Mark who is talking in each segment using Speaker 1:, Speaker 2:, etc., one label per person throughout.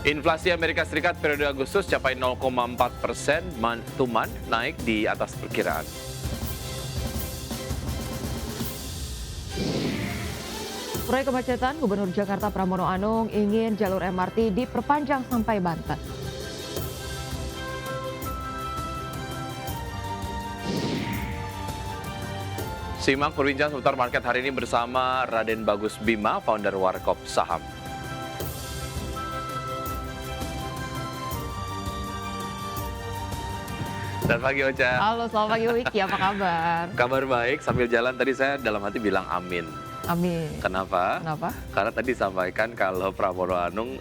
Speaker 1: Inflasi Amerika Serikat periode Agustus capai 0,4%, month to month naik di atas perkiraan.
Speaker 2: Proyek kemacetan, Gubernur Jakarta Pramono Anung ingin jalur MRT diperpanjang sampai Banten.
Speaker 1: Simak perbincangan seputar market hari ini bersama Raden Bagus Bima, founder Warkop Saham. Selamat pagi Ocha.
Speaker 2: Halo, selamat pagi Wiki, apa kabar?
Speaker 1: Kabar baik, sambil jalan tadi saya dalam hati bilang amin.
Speaker 2: Amin.
Speaker 1: Kenapa?
Speaker 2: Kenapa?
Speaker 1: Karena tadi disampaikan kalau Pramono Anung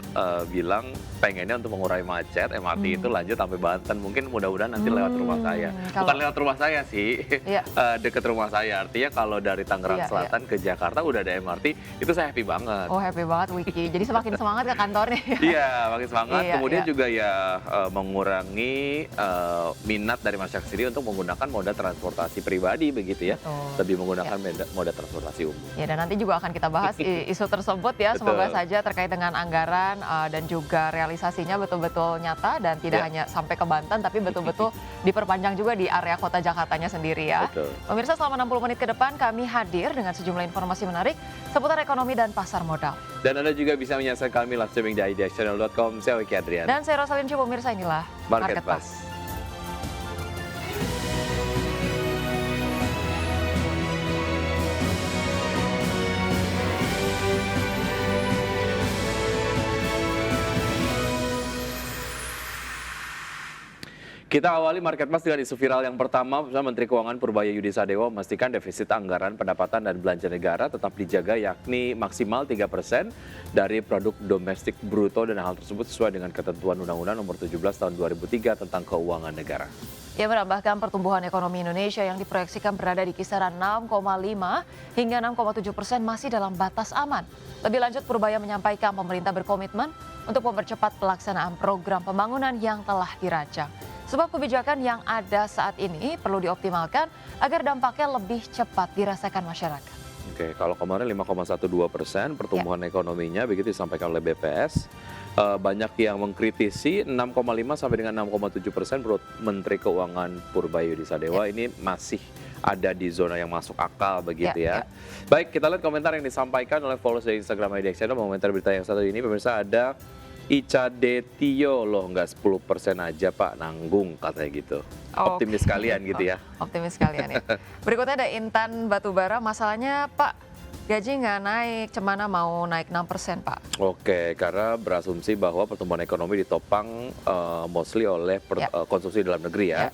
Speaker 1: bilang pengennya untuk mengurai macet, MRT itu lanjut sampai Banten. Mungkin mudah-mudahan nanti lewat rumah saya. Bukan lewat rumah saya sih,
Speaker 2: Iya.
Speaker 1: deket rumah saya. Artinya kalau dari Tangerang
Speaker 2: Iya,
Speaker 1: Selatan ke Jakarta udah ada MRT, itu saya happy banget.
Speaker 2: Oh, happy banget Wiki. Jadi semakin semangat ke kantornya.
Speaker 1: Iya, makin semangat.
Speaker 2: Iya,
Speaker 1: Kemudian
Speaker 2: iya.
Speaker 1: juga ya mengurangi minat dari masyarakat sendiri untuk menggunakan moda transportasi pribadi begitu ya.
Speaker 2: Betul.
Speaker 1: Lebih menggunakan moda transportasi umum.
Speaker 2: Ya, dan nanti juga akan kita bahas isu tersebut ya.
Speaker 1: Betul.
Speaker 2: Semoga saja terkait dengan anggaran dan juga realisasinya betul-betul nyata dan tidak hanya sampai ke Banten, tapi betul-betul diperpanjang juga di area kota Jakartanya sendiri ya.
Speaker 1: Betul.
Speaker 2: Pemirsa, selama 60 menit ke depan kami hadir dengan sejumlah informasi menarik seputar ekonomi dan pasar modal.
Speaker 1: Dan Anda juga bisa menyaksikan kami live streaming di idxchannel.com. Saya Wiki Adrian.
Speaker 2: Dan saya Rosalyn Cu, pemirsa, inilah
Speaker 1: Market Pass. Kita awali Market Pass dengan isu viral yang pertama. Menteri Keuangan Purbaya Yudi Sadewo memastikan defisit anggaran pendapatan dan belanja negara tetap dijaga, yakni maksimal 3% dari produk domestik bruto, dan hal tersebut sesuai dengan ketentuan Undang-Undang Nomor 17 Tahun 2003 tentang Keuangan Negara.
Speaker 2: Ia menambahkan pertumbuhan ekonomi Indonesia yang diproyeksikan berada di kisaran 6,5 hingga 6,7% masih dalam batas aman. Lebih lanjut, Purbaya menyampaikan pemerintah berkomitmen untuk mempercepat pelaksanaan program pembangunan yang telah dirancang. Sebab kebijakan yang ada saat ini perlu dioptimalkan agar dampaknya lebih cepat dirasakan masyarakat.
Speaker 1: Oke, kalau kemarin 5,12% pertumbuhan ekonominya begitu disampaikan oleh BPS. Banyak yang mengkritisi 6,5 sampai dengan 6,7% menurut Menteri Keuangan Purbaya Yudi Sadewo ini masih ada di zona yang masuk akal begitu ya. Baik, kita lihat komentar yang disampaikan oleh followers dari Instagram idxchannel. Komentar berita yang satu ini, pemirsa, ada Ica Detio, loh nggak 10% aja Pak, nanggung katanya gitu. Optimis sekalian gitu ya.
Speaker 2: Optimis sekalian ya. Berikutnya ada Intan Batubara, masalahnya Pak, gaji nggak naik, cemana mau naik 6% Pak?
Speaker 1: Oke, karena berasumsi bahwa pertumbuhan ekonomi ditopang mostly oleh konsumsi dalam negeri ya.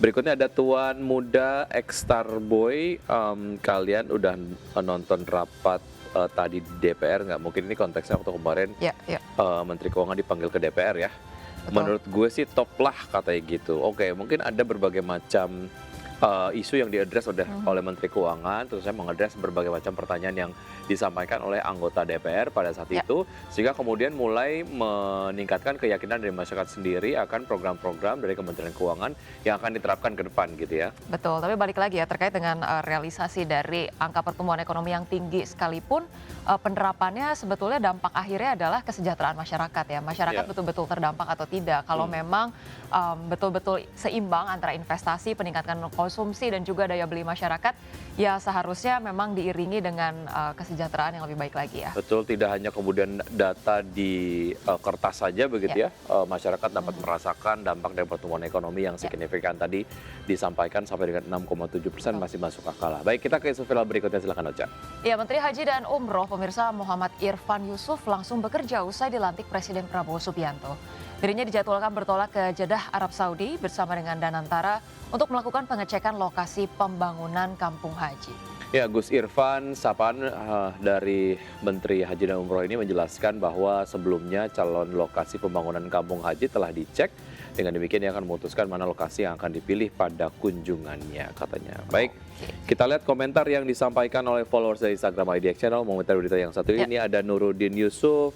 Speaker 1: Berikutnya ada Tuan Muda X Starboy, kalian udah nonton rapat tadi di DPR nggak? Mungkin ini konteksnya waktu kemarin Menteri Keuangan dipanggil ke DPR ya.
Speaker 2: Betul.
Speaker 1: Menurut gue sih top lah katanya gitu. Oke, mungkin ada berbagai macam isu yang diadres oleh Menteri Keuangan, terus saya mengadres berbagai macam pertanyaan yang disampaikan oleh anggota DPR pada saat itu, sehingga kemudian mulai meningkatkan keyakinan dari masyarakat sendiri akan program-program dari Kementerian Keuangan yang akan diterapkan ke depan gitu ya.
Speaker 2: Betul, tapi balik lagi ya terkait dengan realisasi dari angka pertumbuhan ekonomi yang tinggi sekalipun penerapannya sebetulnya dampak akhirnya adalah kesejahteraan masyarakat ya. Masyarakat betul-betul terdampak atau tidak. Kalau memang betul-betul seimbang antara investasi, peningkatan konsumsi dan juga daya beli masyarakat, ya seharusnya memang diiringi dengan kesejahteraan yang lebih baik lagi ya.
Speaker 1: Betul, tidak hanya kemudian data di kertas saja begitu ya. Masyarakat dapat merasakan dampak dari pertumbuhan ekonomi yang signifikan tadi disampaikan sampai dengan 6,7% masih masuk akal. Baik, kita ke isu viral berikutnya, silakan Ocha.
Speaker 2: Ya, Menteri Haji dan Umroh pemirsa Muhammad Irfan Yusuf langsung bekerja usai dilantik Presiden Prabowo Subianto. Dirinya dijadwalkan bertolak ke Jeddah, Arab Saudi bersama dengan Danantara untuk melakukan pengecekan lokasi pembangunan kampung haji.
Speaker 1: Ya, Gus Irfan Sapaan dari Menteri Haji dan Umroh ini menjelaskan bahwa sebelumnya calon lokasi pembangunan kampung haji telah dicek. Dengan demikian ia akan memutuskan mana lokasi yang akan dipilih pada kunjungannya katanya. Baik, kita lihat komentar yang disampaikan oleh followers dari Instagram idxchannel. Komentar berita yang satu ini ada Nuruddin Yusuf.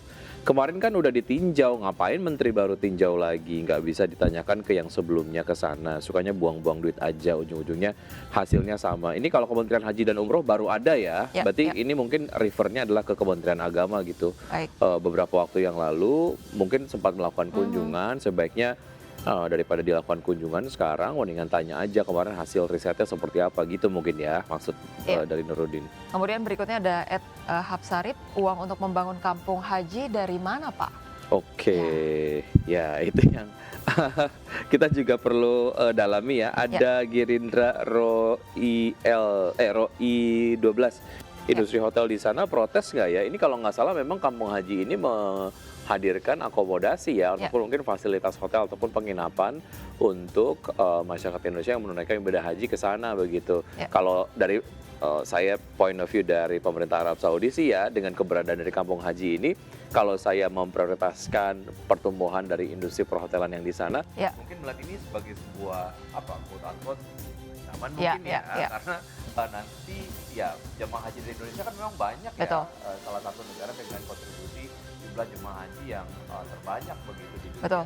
Speaker 1: Kemarin kan udah ditinjau, ngapain menteri baru tinjau lagi? Nggak bisa ditanyakan ke yang sebelumnya ke sana. Sukanya buang-buang duit aja, ujung-ujungnya hasilnya sama. Ini kalau Kementerian Haji dan Umroh baru ada ya,
Speaker 2: Ya,
Speaker 1: berarti
Speaker 2: ya,
Speaker 1: ini mungkin refernya adalah ke Kementerian Agama gitu.
Speaker 2: baik.
Speaker 1: Beberapa waktu yang lalu mungkin sempat melakukan
Speaker 2: Mhm.
Speaker 1: kunjungan, sebaiknya daripada dilakukan kunjungan sekarang, mendingan tanya aja kemarin hasil risetnya seperti apa gitu mungkin ya, maksud
Speaker 2: Iya.
Speaker 1: dari Nurudin.
Speaker 2: Kemudian berikutnya ada Hapsarip, uang untuk membangun kampung haji dari mana, Pak?
Speaker 1: Oke, ya itu yang kita juga perlu dalami ya.
Speaker 2: Ya,
Speaker 1: Ada Gerindra ROI 12
Speaker 2: ya,
Speaker 1: industri hotel di sana protes nggak ya? Ini kalau nggak salah memang kampung haji ini menghadirkan akomodasi ya,
Speaker 2: ya,
Speaker 1: ataupun mungkin fasilitas hotel ataupun penginapan untuk masyarakat Indonesia yang menunaikan ibadah haji ke sana begitu.
Speaker 2: ya.
Speaker 1: Kalau dari saya point of view dari pemerintah Arab Saudi sih ya, dengan keberadaan dari kampung haji ini, kalau saya memprioritaskan pertumbuhan dari industri perhotelan yang di sana,
Speaker 2: Ya.
Speaker 1: mungkin melihat ini sebagai sebuah apa quote unquote zaman
Speaker 2: Ya,
Speaker 1: mungkin
Speaker 2: ya,
Speaker 1: ya,
Speaker 2: ya.
Speaker 1: karena nanti ya jemaah haji di Indonesia kan memang banyak ya,
Speaker 2: Betul.
Speaker 1: salah satu negara dengan kontribusi jumlah jemaah haji yang terbanyak begitu di dunia.
Speaker 2: Betul.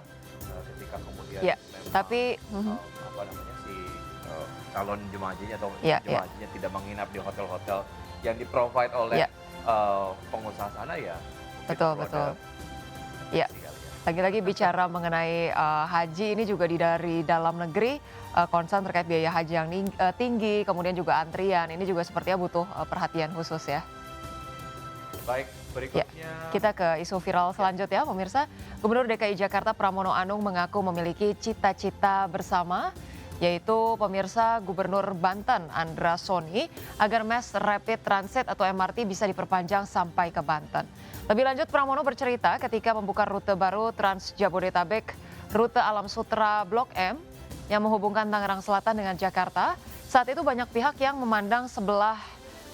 Speaker 1: Ketika kemudian
Speaker 2: Ya,
Speaker 1: memang
Speaker 2: tapi
Speaker 1: apa namanya si calon jemaah hajinya atau
Speaker 2: ya,
Speaker 1: jemaah
Speaker 2: ya,
Speaker 1: hajinya tidak menginap di hotel-hotel yang di-provide oleh
Speaker 2: ya,
Speaker 1: pengusaha sana ya, mungkin
Speaker 2: betul,
Speaker 1: perlu
Speaker 2: betul.
Speaker 1: ada
Speaker 2: Ya,
Speaker 1: revisi kali ya.
Speaker 2: lagi-lagi bicara mengenai haji ini juga dari dalam negeri, concern terkait biaya haji yang tinggi, kemudian juga antrian, ini juga sepertinya butuh perhatian khusus ya.
Speaker 1: Baik,
Speaker 2: Ya,
Speaker 1: berikutnya
Speaker 2: kita ke isu viral selanjutnya, pemirsa. Gubernur DKI Jakarta Pramono Anung mengaku memiliki cita-cita bersama, yaitu pemirsa Gubernur Banten Andra Soni agar Mass Rapid Transit atau MRT bisa diperpanjang sampai ke Banten. Lebih lanjut, Pramono bercerita ketika membuka rute baru Trans Jabodetabek, rute Alam Sutra Blok M yang menghubungkan Tangerang Selatan dengan Jakarta. Saat itu banyak pihak yang memandang sebelah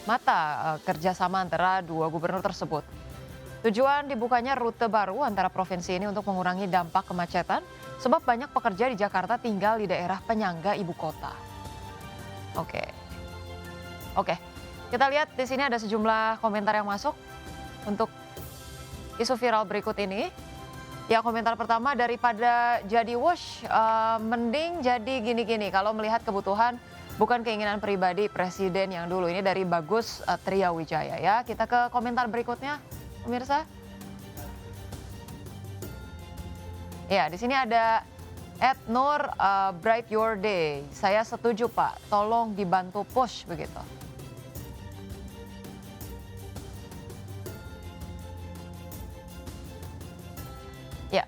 Speaker 2: mata kerjasama antara dua gubernur tersebut. Tujuan dibukanya rute baru antara provinsi ini untuk mengurangi dampak kemacetan, sebab banyak pekerja di Jakarta tinggal di daerah penyangga ibu kota. Oke, oke. Kita lihat di sini ada sejumlah komentar yang masuk untuk isu viral berikut ini. Ya, komentar pertama, daripada jadi wash, mending jadi gini-gini. Kalau melihat kebutuhan bukan keinginan pribadi presiden yang dulu. Ini dari Bagus Triawijaya ya. Kita ke komentar berikutnya, pemirsa. Ya, di sini ada @Nur Bright Your Day. Saya setuju Pak, tolong dibantu push begitu. Ya,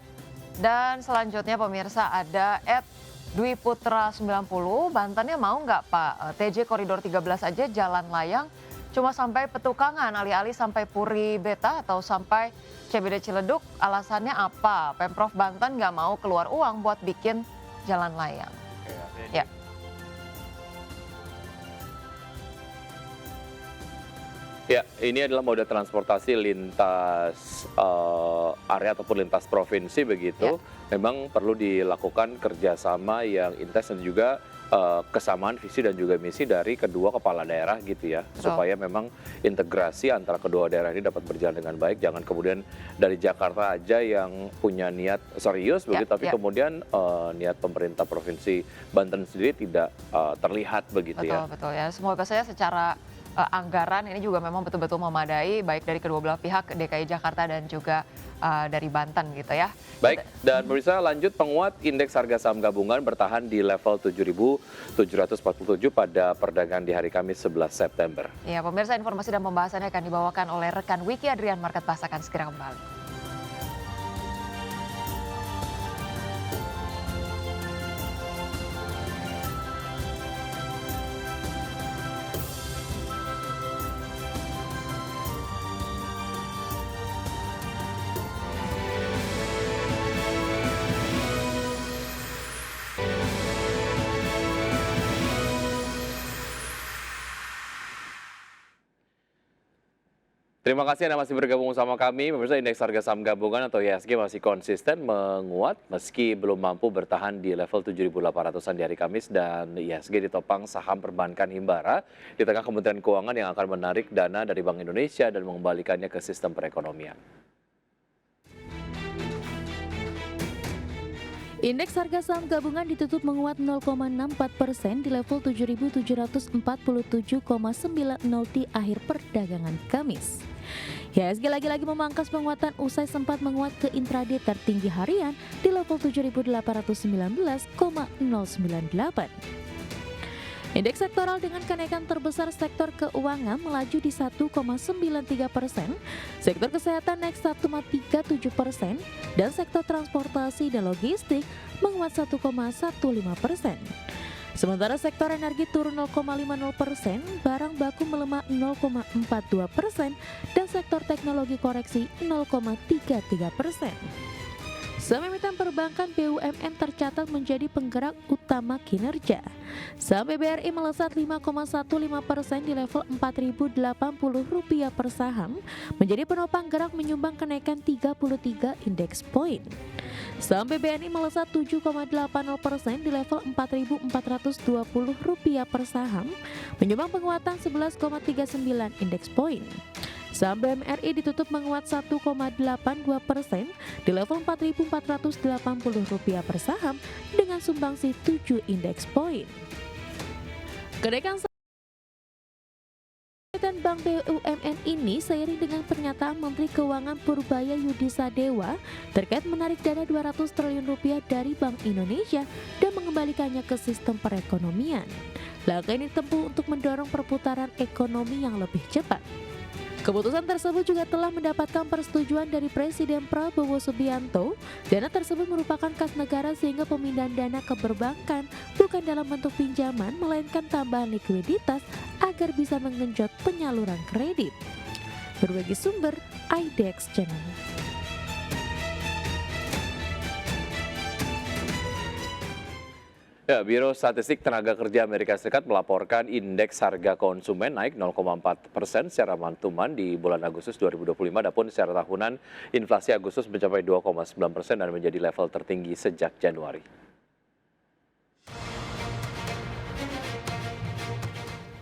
Speaker 2: dan selanjutnya pemirsa ada Dwi Putra 90, Bantennya mau nggak Pak? TJ Koridor 13 aja jalan layang, cuma sampai Petukangan, alih-alih sampai Puri Beta atau sampai CBD Ciledug. Alasannya apa? Pemprov Banten nggak mau keluar uang buat bikin jalan layang.
Speaker 1: Oke, artinya
Speaker 2: Ya,
Speaker 1: ya, ini adalah moda transportasi lintas area ataupun lintas provinsi begitu. Memang perlu dilakukan kerjasama yang intens dan juga kesamaan visi dan juga misi dari kedua kepala daerah gitu ya.
Speaker 2: betul.
Speaker 1: Supaya memang integrasi antara kedua daerah ini dapat berjalan dengan baik. Jangan kemudian dari Jakarta aja yang punya niat serius
Speaker 2: Ya,
Speaker 1: begitu, tapi
Speaker 2: ya.
Speaker 1: kemudian niat pemerintah Provinsi Banten sendiri tidak terlihat begitu
Speaker 2: Betul,
Speaker 1: ya.
Speaker 2: betul ya. Semoga saja secara anggaran ini juga memang betul-betul memadai, baik dari kedua belah pihak, DKI Jakarta dan juga dari Banten gitu ya.
Speaker 1: Baik, dan pemirsa lanjut, penguat indeks harga saham gabungan bertahan di level 7.747 pada perdagangan di hari Kamis 11 September.
Speaker 2: Ya, pemirsa, informasi dan pembahasannya akan dibawakan oleh rekan Wiki Adrian. Market Pass akan segera kembali.
Speaker 1: Terima kasih Anda masih bergabung sama kami. Pemirsa, indeks harga saham gabungan atau IHSG masih konsisten menguat meski belum mampu bertahan di level 7.800-an di hari Kamis, dan IHSG ditopang saham perbankan Himbara di tengah Kementerian Keuangan yang akan menarik dana dari Bank Indonesia dan mengembalikannya ke sistem perekonomian.
Speaker 3: Indeks harga saham gabungan ditutup menguat 0,64% di level 7.747,90 di akhir perdagangan Kamis. IHSG lagi-lagi memangkas penguatan usai sempat menguat ke intraday tertinggi harian di level 7.819,098. Indeks sektoral dengan kenaikan terbesar sektor keuangan melaju di 1,93%, sektor kesehatan naik 1,37%, dan sektor transportasi dan logistik menguat 1,15%. Sementara sektor energi turun 0,50%, barang baku melemah 0,42%, dan sektor teknologi koreksi 0,33%. Saham emiten perbankan BUMN tercatat menjadi penggerak utama kinerja. Saham BBRI melesat 5,15% di level Rp4.080 per saham, menjadi penopang gerak menyumbang kenaikan 33 indeks poin. Saham BBNI melesat 7,80% di level Rp4.420 per saham, menyumbang penguatan 11,39 indeks poin. Saham BMRI ditutup menguat 1,82% di level Rp4.480 per saham dengan sumbangsi 7 indeks poin. Kenaikan dan Bank BUMN ini seiring dengan pernyataan Menteri Keuangan Purbaya Yudisadewa terkait menarik dana Rp200 triliun dari Bank Indonesia dan mengembalikannya ke sistem perekonomian. Langkah ini ditempuh untuk mendorong perputaran ekonomi yang lebih cepat. Keputusan tersebut juga telah mendapatkan persetujuan dari Presiden Prabowo Subianto. Dana tersebut merupakan kas negara sehingga pemindahan dana ke perbankan bukan dalam bentuk pinjaman melainkan tambahan likuiditas agar bisa mengenjot penyaluran kredit. Berbagi sumber, IDX Channel.
Speaker 1: Ya, Biro Statistik Tenaga Kerja Amerika Serikat melaporkan indeks harga konsumen naik 0,4% secara month-to-month di bulan Agustus 2025, adapun secara tahunan inflasi Agustus mencapai 2,9% dan menjadi level tertinggi sejak Januari.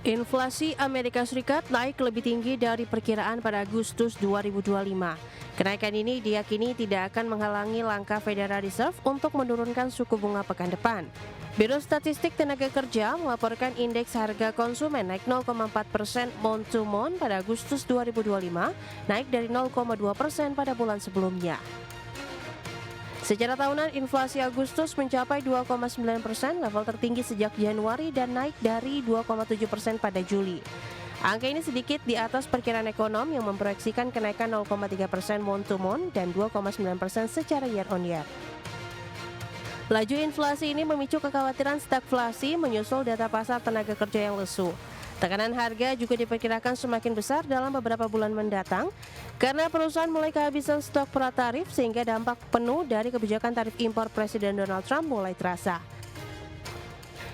Speaker 4: Inflasi Amerika Serikat naik lebih tinggi dari perkiraan pada Agustus 2025. Kenaikan ini diyakini tidak akan menghalangi langkah Federal Reserve untuk menurunkan suku bunga pekan depan. Biro Statistik Tenaga Kerja melaporkan indeks harga konsumen naik 0,4% month to month pada Agustus 2025, naik dari 0,2% pada bulan sebelumnya. Secara tahunan, inflasi Agustus mencapai 2,9%, level tertinggi sejak Januari dan naik dari 2,7% pada Juli. Angka ini sedikit di atas perkiraan ekonom yang memproyeksikan kenaikan 0,3% month to month dan 2,9% secara year on year. Laju inflasi ini memicu kekhawatiran stagflasi menyusul data pasar tenaga kerja yang lesu. Tekanan harga juga diperkirakan semakin besar dalam beberapa bulan mendatang karena perusahaan mulai kehabisan stok pratarif sehingga dampak penuh dari kebijakan tarif impor Presiden Donald Trump mulai terasa.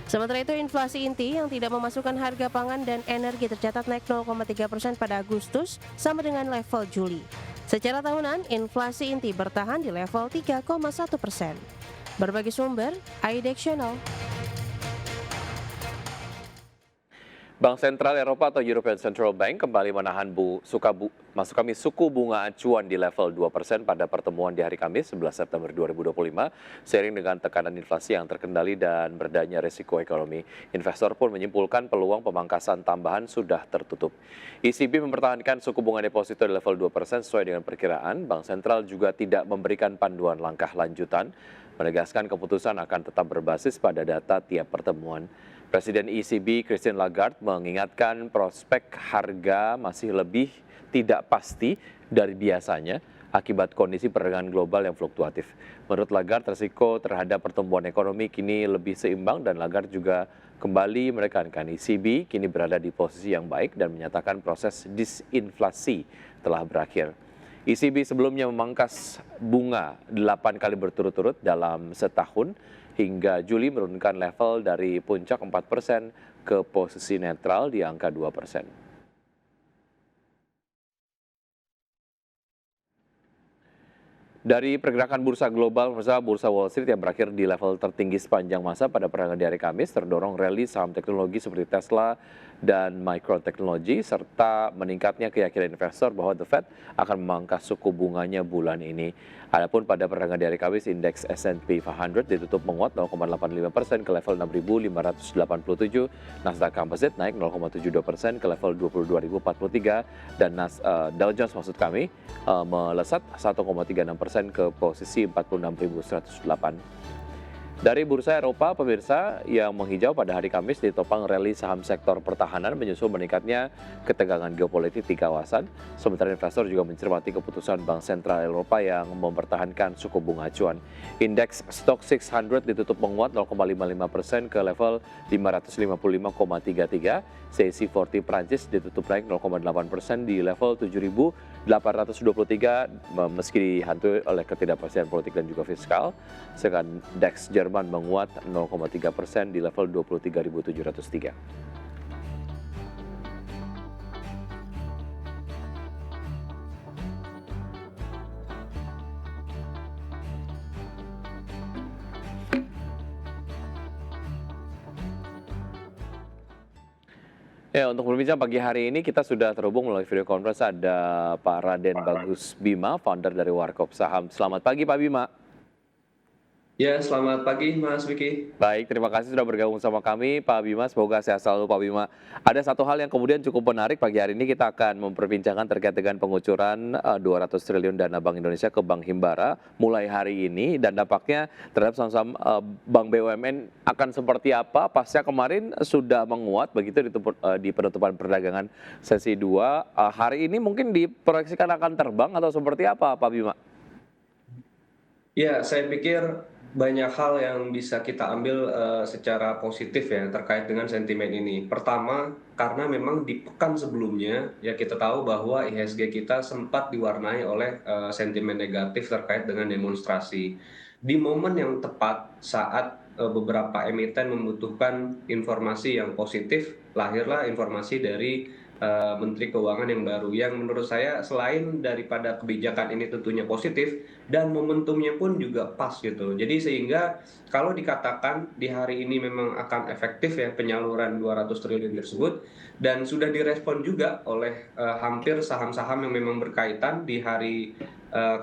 Speaker 4: Sementara itu, inflasi inti yang tidak memasukkan harga pangan dan energi tercatat naik 0,3% pada Agustus sama dengan level Juli. Secara tahunan, inflasi inti bertahan di level 3,1%. Berbagi sumber, IDX Channel.
Speaker 1: Bank Sentral Eropa atau European Central Bank kembali menahan suku bunga acuan di level 2% pada pertemuan di hari Kamis 11 September 2025, seiring dengan tekanan inflasi yang terkendali dan beredanya risiko ekonomi. Investor pun menyimpulkan peluang pemangkasan tambahan sudah tertutup. ECB mempertahankan suku bunga deposito di level 2% sesuai dengan perkiraan. Bank Sentral juga tidak memberikan panduan langkah lanjutan, menegaskan keputusan akan tetap berbasis pada data tiap pertemuan. Presiden ECB Christine Lagarde mengingatkan prospek harga masih lebih tidak pasti dari biasanya akibat kondisi perdagangan global yang fluktuatif. Menurut Lagarde, risiko terhadap pertumbuhan ekonomi kini lebih seimbang dan Lagarde juga kembali menekankan ECB kini berada di posisi yang baik dan menyatakan proses disinflasi telah berakhir. ECB sebelumnya memangkas bunga 8 kali berturut-turut dalam setahun hingga Juli menurunkan level dari puncak 4% ke posisi netral di angka 2%. Dari pergerakan bursa global, bursa Wall Street yang berakhir di level tertinggi sepanjang masa pada perdagangan di hari Kamis terdorong rally saham teknologi seperti Tesla dan Micron Technology, serta meningkatnya keyakinan investor bahwa The Fed akan memangkas suku bunganya bulan ini. Adapun pada perdagangan di hari Kamis, indeks S&P 500 ditutup menguat 0,85% ke level 6.587, Nasdaq Composite naik 0,72% ke level 22.043, dan Dow Jones maksud kami melesat 1,36% ke posisi 46.108. Dari bursa Eropa, pemirsa, yang menghijau pada hari Kamis ditopang rally saham sektor pertahanan menyusul meningkatnya ketegangan geopolitik di kawasan. Sementara investor juga mencermati keputusan Bank Sentral Eropa yang mempertahankan suku bunga acuan. Indeks Stoxx 600 ditutup menguat 0,55% ke level 555,33. CAC 40 Prancis ditutup naik 0,8% di level 7.823 meski dihantui oleh ketidakpastian politik dan juga fiskal. Sedangkan DAX Jerman menguat 0,3% di level 23.703. Ya, untuk berbincang pagi hari ini kita sudah terhubung melalui video conference, ada Pak Raden Bagus Bima, founder dari Warkop Saham. Selamat pagi Pak Bima.
Speaker 5: Ya, selamat pagi Mas Wiki.
Speaker 1: Baik, terima kasih sudah bergabung sama kami Pak Bima, semoga sehat selalu Pak Bima. Ada satu hal yang kemudian cukup menarik pagi hari ini, kita akan memperbincangkan terkait dengan pengucuran 200 triliun dana Bank Indonesia ke Bank Himbara mulai hari ini, dan dampaknya terhadap saham-saham Bank BUMN akan seperti apa. Pasca kemarin sudah menguat begitu di penutupan perdagangan sesi 2, hari ini mungkin diproyeksikan akan terbang atau seperti apa Pak Bima?
Speaker 5: Ya, saya pikir banyak hal yang bisa kita ambil secara positif ya terkait dengan sentimen ini. Pertama, karena memang di pekan sebelumnya ya kita tahu bahwa IHSG kita sempat diwarnai oleh sentimen negatif terkait dengan demonstrasi. Di momen yang tepat saat beberapa emiten membutuhkan informasi yang positif, lahirlah informasi dari Menteri Keuangan yang baru, yang menurut saya selain daripada kebijakan ini tentunya positif dan momentumnya pun juga pas gitu. Jadi sehingga kalau dikatakan di hari ini memang akan efektif ya penyaluran 200 triliun tersebut, dan sudah direspon juga oleh hampir saham-saham yang memang berkaitan di hari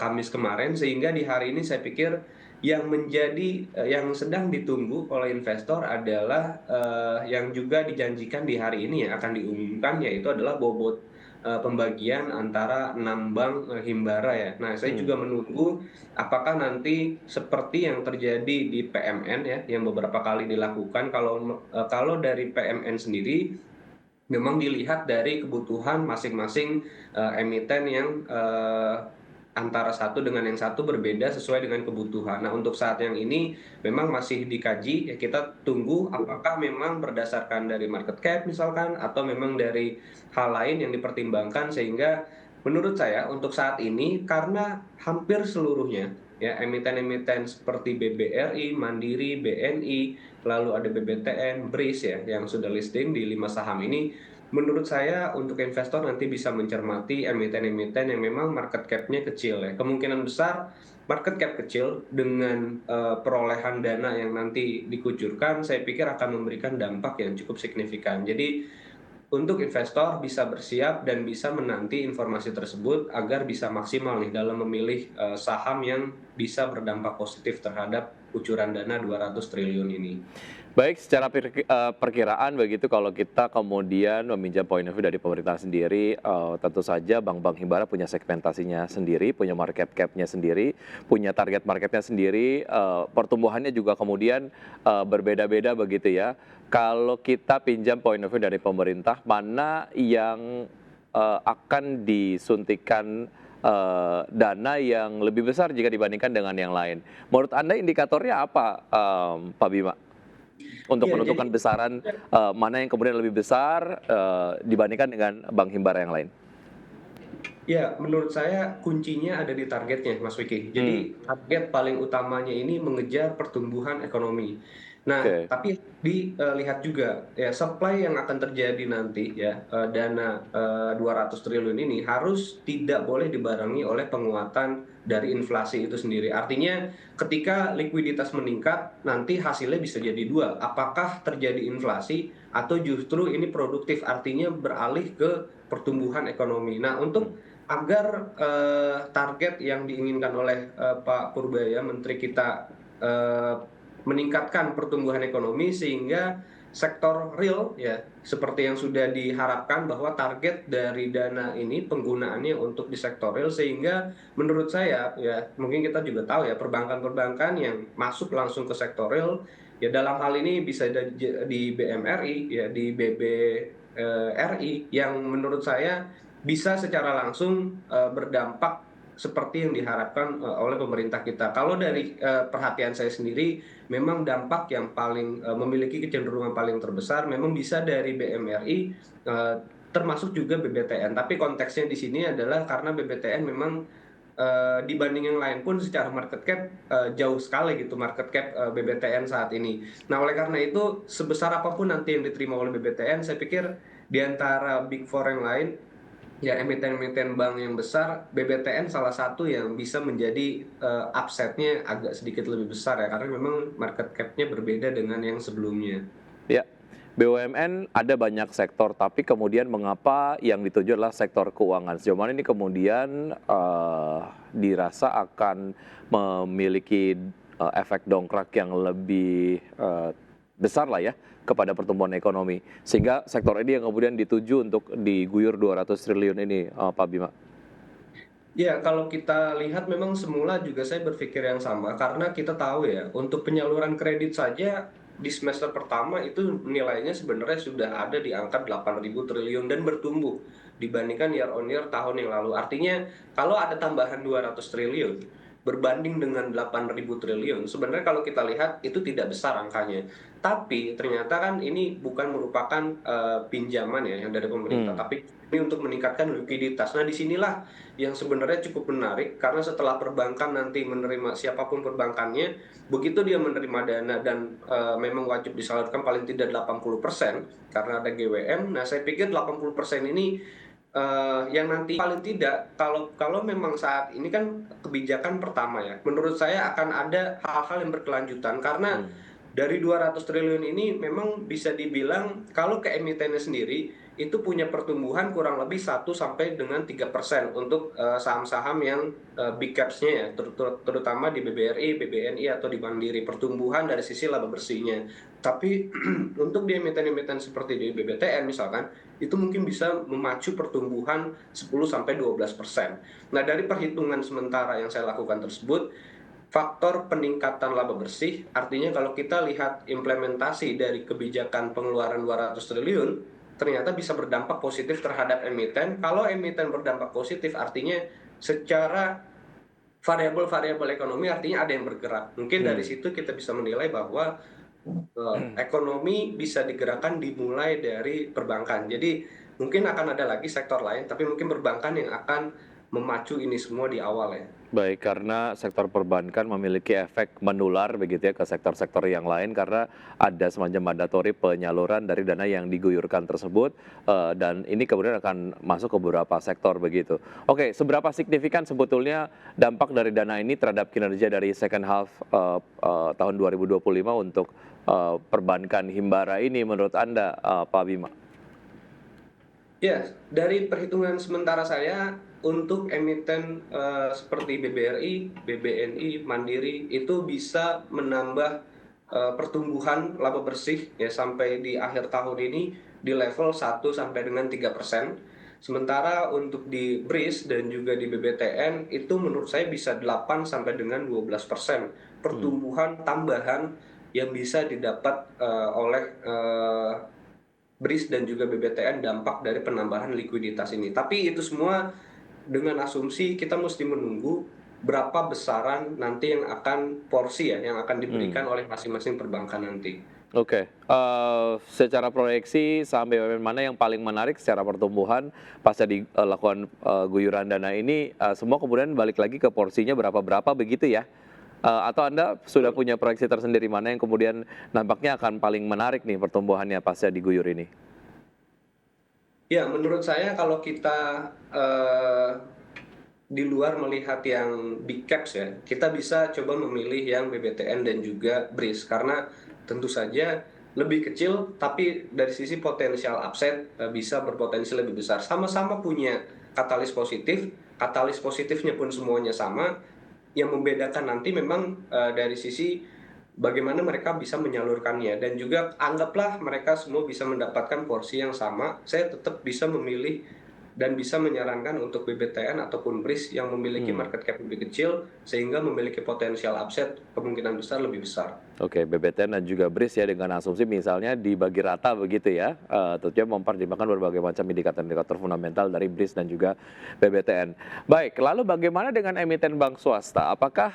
Speaker 5: Kamis kemarin, sehingga di hari ini saya pikir yang yang sedang ditunggu oleh investor adalah yang juga dijanjikan di hari ini ya akan diumumkan, yaitu adalah bobot pembagian antara 6 bank Himbara ya. Nah, saya juga menunggu apakah nanti seperti yang terjadi di PMN ya yang beberapa kali dilakukan. Kalau dari PMN sendiri memang dilihat dari kebutuhan masing-masing emiten yang antara satu dengan yang satu berbeda sesuai dengan kebutuhan. Nah, untuk saat yang ini memang masih dikaji, ya kita tunggu apakah memang berdasarkan dari market cap misalkan, atau memang dari hal lain yang dipertimbangkan, sehingga menurut saya untuk saat ini karena hampir seluruhnya ya emiten-emiten seperti BBRI, Mandiri, BNI, lalu ada BBTN, BRIS ya yang sudah listing di 5 saham ini. Menurut saya untuk investor nanti bisa mencermati emiten-emiten yang memang market cap-nya kecil ya. Kemungkinan besar market cap kecil dengan perolehan dana yang nanti dikucurkan, saya pikir akan memberikan dampak yang cukup signifikan. Jadi untuk investor bisa bersiap dan bisa menanti informasi tersebut agar bisa maksimal nih dalam memilih saham yang bisa berdampak positif terhadap kucuran dana 200 triliun ini.
Speaker 1: Baik, secara perkiraan begitu kalau kita kemudian meminjam point of view dari pemerintah sendiri, tentu saja bank-bank Himbara punya segmentasinya sendiri, punya market cap-nya sendiri, punya target marketnya sendiri, pertumbuhannya juga kemudian berbeda-beda begitu ya. Kalau kita pinjam point of view dari pemerintah, mana yang akan disuntikan dana yang lebih besar jika dibandingkan dengan yang lain? Menurut Anda indikatornya apa, Pak Bima? Untuk menentukan besaran mana yang kemudian lebih besar dibandingkan dengan Bank Himbara yang lain?
Speaker 5: Ya, menurut saya kuncinya ada di targetnya, Mas Wiki. Jadi target paling utamanya ini mengejar pertumbuhan ekonomi. Nah, tapi dilihat juga ya supply yang akan terjadi nanti ya dana 200 triliun ini harus tidak boleh dibarengi oleh penguatan dari inflasi itu sendiri. Artinya ketika likuiditas meningkat nanti hasilnya bisa jadi dua. Apakah terjadi inflasi atau justru ini produktif, artinya beralih ke pertumbuhan ekonomi. Nah, untuk agar target yang diinginkan oleh Pak Purbaya, Menteri kita, eh, meningkatkan pertumbuhan ekonomi sehingga sektor real ya seperti yang sudah diharapkan bahwa target dari dana ini penggunaannya untuk di sektor real, sehingga menurut saya ya mungkin kita juga tahu ya perbankan-perbankan yang masuk langsung ke sektor real ya dalam hal ini bisa di BMRI ya di BBRI yang menurut saya bisa secara langsung berdampak seperti yang diharapkan oleh pemerintah kita. Kalau dari perhatian saya sendiri, memang dampak yang paling memiliki kecenderungan paling terbesar memang bisa dari BMRI, termasuk juga BBTN. Tapi konteksnya di sini adalah karena BBTN memang dibanding yang lain pun secara market cap jauh sekali gitu market cap BBTN saat ini. Nah, oleh karena itu sebesar apapun nanti yang diterima oleh BBTN, saya pikir di antara Big Four yang lain ya emiten-emiten bank yang besar, BBTN salah satu yang bisa menjadi upside-nya agak sedikit lebih besar ya, karena memang market cap-nya berbeda dengan yang sebelumnya.
Speaker 1: Ya, BUMN ada banyak sektor, tapi kemudian mengapa yang dituju adalah sektor keuangan? Sejauh mana ini kemudian dirasa akan memiliki efek dongkrak yang lebih besar lah ya kepada pertumbuhan ekonomi, sehingga sektor ini yang kemudian dituju untuk diguyur 200 triliun ini, Pak Bima?
Speaker 5: Ya, kalau kita lihat memang semula juga saya berpikir yang sama, karena kita tahu ya, untuk penyaluran kredit saja di semester pertama itu nilainya sebenarnya sudah ada di angka 8.000 triliun dan bertumbuh dibandingkan year on year tahun yang lalu. Artinya kalau ada tambahan 200 triliun berbanding dengan 8.000 triliun, sebenarnya kalau kita lihat itu tidak besar angkanya. Tapi ternyata kan ini bukan merupakan pinjaman ya yang dari pemerintah, tapi ini untuk meningkatkan likuiditas. Nah, disinilah yang sebenarnya cukup menarik karena setelah perbankan nanti menerima siapapun perbankannya, begitu dia menerima dana dan memang wajib disalurkan paling tidak 80% karena ada GWM. Nah, saya pikir 80% ini yang nanti paling tidak kalau memang saat ini kan kebijakan pertama ya, menurut saya akan ada hal-hal yang berkelanjutan karena dari 200 triliun ini memang bisa dibilang kalau ke emitennya sendiri itu punya pertumbuhan kurang lebih 1 sampai dengan 3% untuk saham-saham yang big caps-nya ya, terutama di BBRI, BBNI atau di Mandiri, pertumbuhan dari sisi laba bersihnya. Tapi untuk di emiten-emiten seperti di BBTN misalkan, itu mungkin bisa memacu pertumbuhan 10 sampai 12%. Nah, dari perhitungan sementara yang saya lakukan tersebut, faktor peningkatan laba bersih, artinya kalau kita lihat implementasi dari kebijakan pengeluaran 200 triliun, ternyata bisa berdampak positif terhadap emiten. Kalau emiten berdampak positif, artinya secara variabel-variabel ekonomi artinya ada yang bergerak. Mungkin dari situ kita bisa menilai bahwa ekonomi bisa digerakkan dimulai dari perbankan. Jadi mungkin akan ada lagi sektor lain, tapi mungkin perbankan yang akan memacu ini semua di awal ya.
Speaker 1: Baik, karena sektor perbankan memiliki efek menular begitu ya ke sektor-sektor yang lain karena ada semacam mandatori penyaluran dari dana yang diguyurkan tersebut dan ini kemudian akan masuk ke beberapa sektor begitu. Oke, seberapa signifikan sebetulnya dampak dari dana ini terhadap kinerja dari second half tahun 2025 untuk perbankan Himbara ini menurut Anda, Pak Bima?
Speaker 5: Ya, dari perhitungan sementara saya untuk emiten seperti BBRI, BBNI, Mandiri itu bisa menambah pertumbuhan laba bersih ya sampai di akhir tahun ini di level 1 sampai dengan 3%. Sementara untuk di BRIS dan juga di BBTN itu menurut saya bisa 8 sampai dengan 12% pertumbuhan tambahan yang bisa didapat oleh BRIS dan juga BBTN dampak dari penambahan likuiditas ini. Tapi itu semua dengan asumsi kita mesti menunggu berapa besaran nanti yang akan porsi ya yang akan diberikan oleh masing-masing perbankan nanti.
Speaker 1: Oke, secara proyeksi saham BUMN mana yang paling menarik secara pertumbuhan pasca dilakukan guyuran dana ini, semua kemudian balik lagi ke porsinya berapa-berapa begitu ya? Atau Anda sudah punya proyeksi tersendiri mana yang kemudian nampaknya akan paling menarik nih pertumbuhannya pasca diguyur ini?
Speaker 5: Ya, menurut saya kalau kita di luar melihat yang big caps ya, kita bisa coba memilih yang BBTN dan juga BRIS karena tentu saja lebih kecil, tapi dari sisi potensial upside bisa berpotensi lebih besar. Sama-sama punya katalis positifnya pun semuanya sama. Yang membedakan nanti memang dari sisi bagaimana mereka bisa menyalurkannya, dan juga anggaplah mereka semua bisa mendapatkan porsi yang sama, saya tetap bisa memilih dan bisa menyarankan untuk BBTN ataupun BRIS yang memiliki market cap lebih kecil sehingga memiliki potensial upside kemungkinan besar lebih besar.
Speaker 1: Oke, BBTN dan juga BRIS ya, dengan asumsi misalnya dibagi rata begitu ya, tentunya mempertimbangkan berbagai macam indikator-indikator fundamental dari BRIS dan juga BBTN. Baik, lalu bagaimana dengan emiten bank swasta? Apakah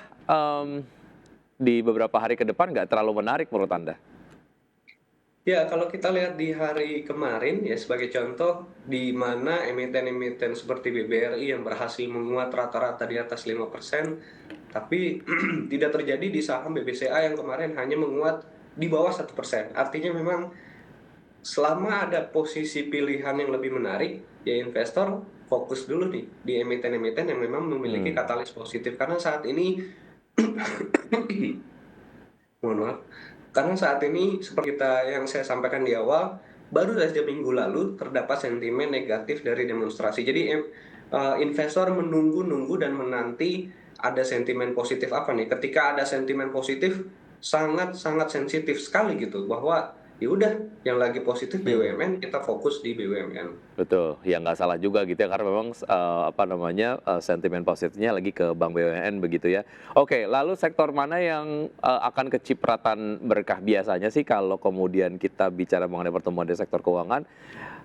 Speaker 1: di beberapa hari ke depan nggak terlalu menarik menurut Anda?
Speaker 5: Ya, kalau kita lihat di hari kemarin ya sebagai contoh, di mana emiten-emiten seperti BBRI yang berhasil menguat rata-rata di atas 5%, tapi tidak terjadi di saham BBCA yang kemarin hanya menguat di bawah 1%. Artinya memang selama ada posisi pilihan yang lebih menarik, ya investor fokus dulu nih di emiten-emiten yang memang memiliki katalis positif. Karena saat ini, mohon maaf, karena saat ini seperti yang saya sampaikan di awal, baru saja minggu lalu terdapat sentimen negatif dari demonstrasi. Jadi investor menunggu-nunggu dan menanti ada sentimen positif apa nih. Ketika ada sentimen positif, sangat-sangat sensitif sekali gitu, bahwa ya udah yang lagi positif BUMN, kita fokus di BUMN.
Speaker 1: Betul, ya nggak salah juga gitu ya, karena memang sentimen positifnya lagi ke Bank BUMN begitu ya. Oke, lalu sektor mana yang akan kecipratan berkah biasanya sih kalau kemudian kita bicara mengenai pertumbuhan di sektor keuangan?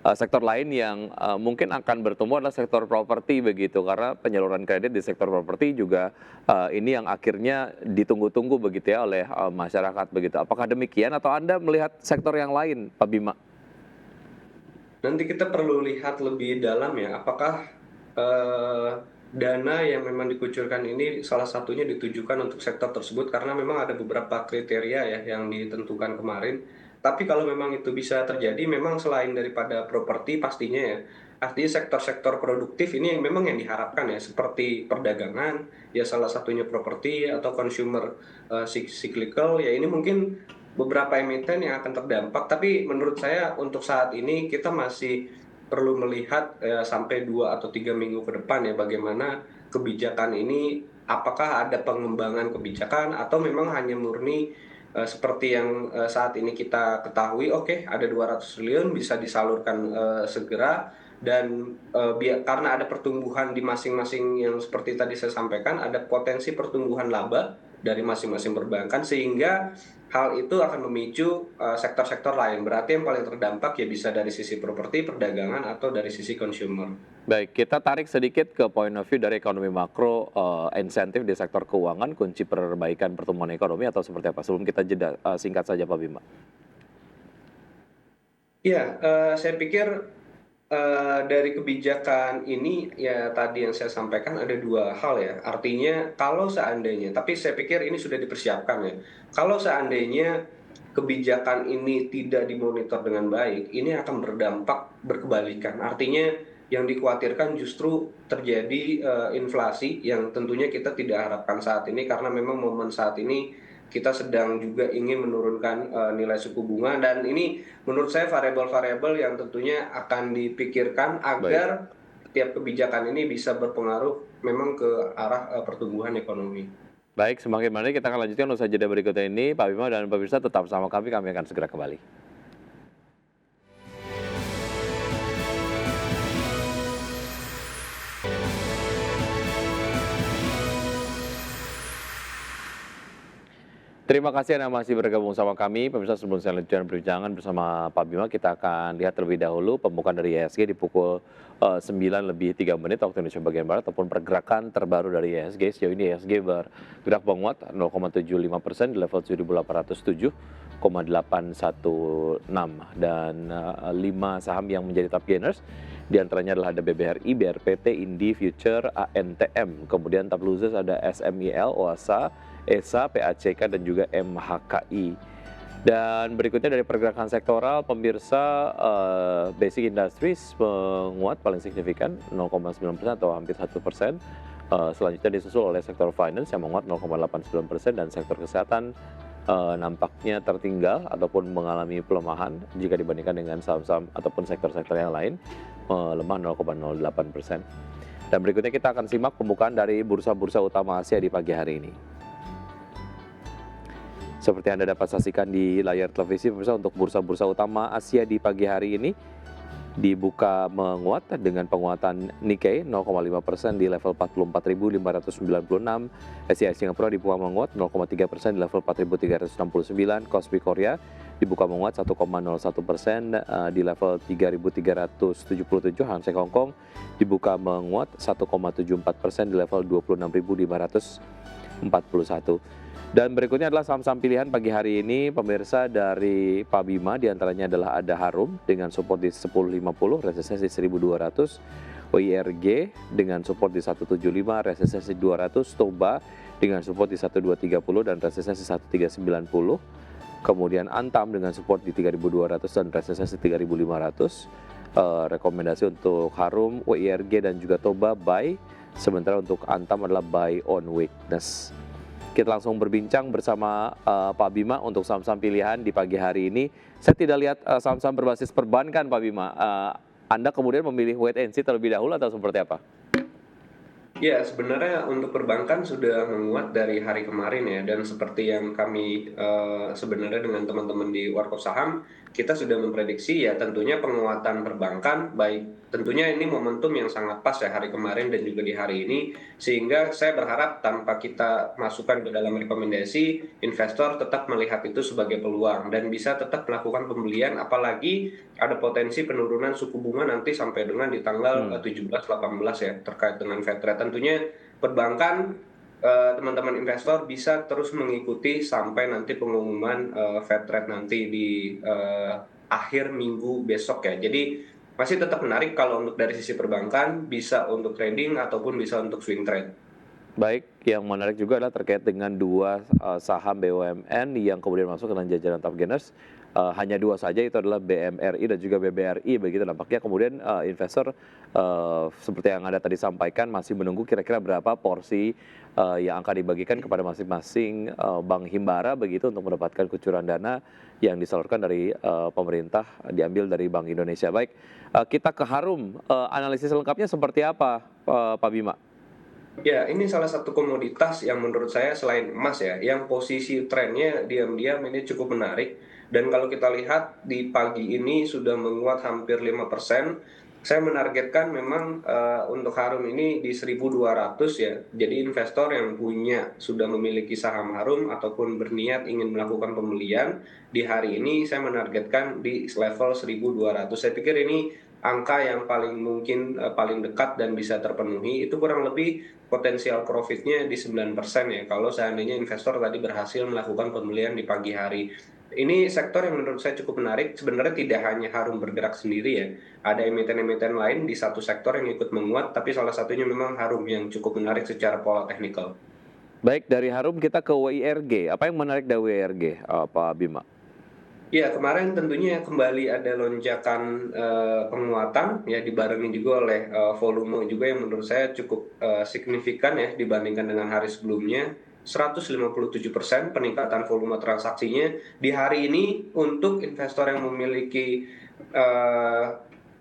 Speaker 1: Sektor lain yang mungkin akan bertumbuh adalah sektor properti begitu, karena penyaluran kredit di sektor properti juga ini yang akhirnya ditunggu-tunggu begitu ya oleh masyarakat begitu. Apakah demikian atau Anda melihat sektor yang lain, Pak Bima?
Speaker 5: Nanti kita perlu lihat lebih dalam ya, apakah dana yang memang dikucurkan ini salah satunya ditujukan untuk sektor tersebut, karena memang ada beberapa kriteria ya yang ditentukan kemarin. Tapi kalau memang itu bisa terjadi, memang selain daripada properti pastinya ya, artinya sektor-sektor produktif ini yang memang yang diharapkan ya, seperti perdagangan, ya salah satunya properti atau consumer cyclical, ya ini mungkin beberapa emiten yang akan terdampak. Tapi menurut saya untuk saat ini kita masih perlu melihat sampai 2 atau 3 minggu ke depan ya, bagaimana kebijakan ini, apakah ada pengembangan kebijakan atau memang hanya murni seperti yang saat ini kita ketahui, oke, ada 200 triliun bisa disalurkan segera, dan karena ada pertumbuhan di masing-masing yang seperti tadi saya sampaikan, ada potensi pertumbuhan laba dari masing-masing perbankan, sehingga hal itu akan memicu sektor-sektor lain. Berarti yang paling terdampak ya bisa dari sisi properti, perdagangan, atau dari sisi consumer.
Speaker 1: Baik, kita tarik sedikit ke point of view dari ekonomi makro, insentif di sektor keuangan, kunci perbaikan pertumbuhan ekonomi atau seperti apa? Sebelum kita jeda, singkat saja Pak Bima.
Speaker 5: Ya, saya pikir dari kebijakan ini ya tadi yang saya sampaikan ada 2 hal ya. Artinya kalau seandainya, tapi saya pikir ini sudah dipersiapkan ya. Kalau seandainya kebijakan ini tidak dimonitor dengan baik, ini akan berdampak berkebalikan. Artinya yang dikhawatirkan justru terjadi inflasi yang tentunya kita tidak harapkan saat ini, karena memang momen saat ini kita sedang juga ingin menurunkan nilai suku bunga, dan ini menurut saya variabel-variabel yang tentunya akan dipikirkan agar tiap kebijakan ini bisa berpengaruh memang ke arah pertumbuhan ekonomi.
Speaker 1: Baik, semakin menarik, kita akan lanjutkan usai jeda berikutnya ini. Pak Bima dan pemirsa tetap sama kami akan segera kembali. Terima kasih Anda masih bergabung sama kami. Pemirsa, sebelum saya lanjutkan perbincangan bersama Pak Bima, kita akan lihat terlebih dahulu pembukaan dari IHSG di pukul 9:03 waktu Indonesia bagian Barat, ataupun pergerakan terbaru dari IHSG. Sejauh ini IHSG bergerak menguat 0,75% di level 7.807,816, dan 5 saham yang menjadi top gainers. Di antaranya adalah ada BBRI, BRPT, Indi, Future, ANTM. Kemudian top losers ada SMIL, OASA, ESA, PACK, dan juga MHKI. Dan berikutnya dari pergerakan sektoral, pemirsa, Basic Industries menguat paling signifikan 0,9% atau hampir 1%. Selanjutnya disusul oleh sektor finance yang menguat 0,89%, dan sektor kesehatan nampaknya tertinggal ataupun mengalami pelemahan jika dibandingkan dengan saham-saham ataupun sektor-sektor yang lain, melemah 0,08%. Dan berikutnya kita akan simak pembukaan dari bursa-bursa utama Asia di pagi hari ini. Seperti Anda dapat saksikan di layar televisi, pemirsa, untuk bursa-bursa utama Asia di pagi hari ini dibuka menguat dengan penguatan Nikkei 0,5% di level 44.596, SCI Singapura dibuka menguat 0,3% di level 4.369, Kospi Korea dibuka menguat 1,01% di level 3.377, Hang Seng Hong Kong dibuka menguat 1,74% di level 26.541. Dan berikutnya adalah saham-saham pilihan pagi hari ini, pemirsa, dari Pak Bima, diantaranya adalah ada Harum dengan support di 1050, resistensi 1200, WIRG dengan support di 175, resistensi 200, Toba dengan support di 1230 dan resistensi 1390, kemudian Antam dengan support di 3200 dan resistensi 3500. Rekomendasi untuk Harum, WIRG dan juga Toba buy, sementara untuk Antam adalah buy on weakness. Kita langsung berbincang bersama Pak Bima untuk saham-saham pilihan di pagi hari ini. Saya tidak lihat saham-saham berbasis perbankan, Pak Bima. Anda kemudian memilih wait and see terlebih dahulu atau seperti apa?
Speaker 5: Ya, sebenarnya untuk perbankan sudah menguat dari hari kemarin ya, dan seperti yang kami sebenarnya dengan teman-teman di Warkop Saham, kita sudah memprediksi ya tentunya penguatan perbankan, baik tentunya ini momentum yang sangat pas ya hari kemarin dan juga di hari ini, sehingga saya berharap tanpa kita masukkan ke dalam rekomendasi, investor tetap melihat itu sebagai peluang dan bisa tetap melakukan pembelian, apalagi ada potensi penurunan suku bunga nanti sampai dengan di tanggal 17-18 ya, terkait dengan Fed rate. Tentunya perbankan, teman-teman investor bisa terus mengikuti sampai nanti pengumuman Fed rate nanti di akhir minggu besok ya. Jadi masih tetap menarik kalau untuk dari sisi perbankan, bisa untuk trading ataupun bisa untuk swing trade.
Speaker 1: Baik, yang menarik juga adalah terkait dengan dua saham BUMN yang kemudian masuk ke dalam jajaran top gainers. Hanya dua saja, itu adalah BMRI dan juga BBRI. Begitu nampaknya kemudian investor seperti yang Anda tadi sampaikan masih menunggu kira-kira berapa porsi yang akan dibagikan kepada masing-masing bank himbara begitu untuk mendapatkan kucuran dana yang disalurkan dari pemerintah diambil dari Bank Indonesia. Baik, kita ke Harum. Analisis lengkapnya seperti apa, Pak Bima?
Speaker 5: Ya, ini salah satu komoditas yang menurut saya selain emas ya, yang posisi trennya diam-diam ini cukup menarik. Dan kalau kita lihat di pagi ini sudah menguat hampir 5%. Saya menargetkan memang untuk Harum ini di 1.200 ya. Jadi investor yang sudah memiliki saham Harum ataupun berniat ingin melakukan pembelian di hari ini, saya menargetkan di level 1.200. Saya pikir ini angka yang paling mungkin paling dekat dan bisa terpenuhi. Itu kurang lebih potensial profitnya di 9% ya, kalau seandainya investor tadi berhasil melakukan pembelian di pagi hari. Ini sektor yang menurut saya cukup menarik. Sebenarnya tidak hanya Harum bergerak sendiri ya, ada emiten-emiten lain di satu sektor yang ikut menguat, tapi salah satunya memang Harum yang cukup menarik secara pola teknikal.
Speaker 1: Baik, dari Harum kita ke WIRG. Apa yang menarik dari WIRG, Pak Bima?
Speaker 5: Ya, kemarin tentunya kembali ada lonjakan penguatan ya, dibarengi juga oleh volume juga yang menurut saya cukup signifikan ya dibandingkan dengan hari sebelumnya. 157% peningkatan volume transaksinya di hari ini untuk investor yang memiliki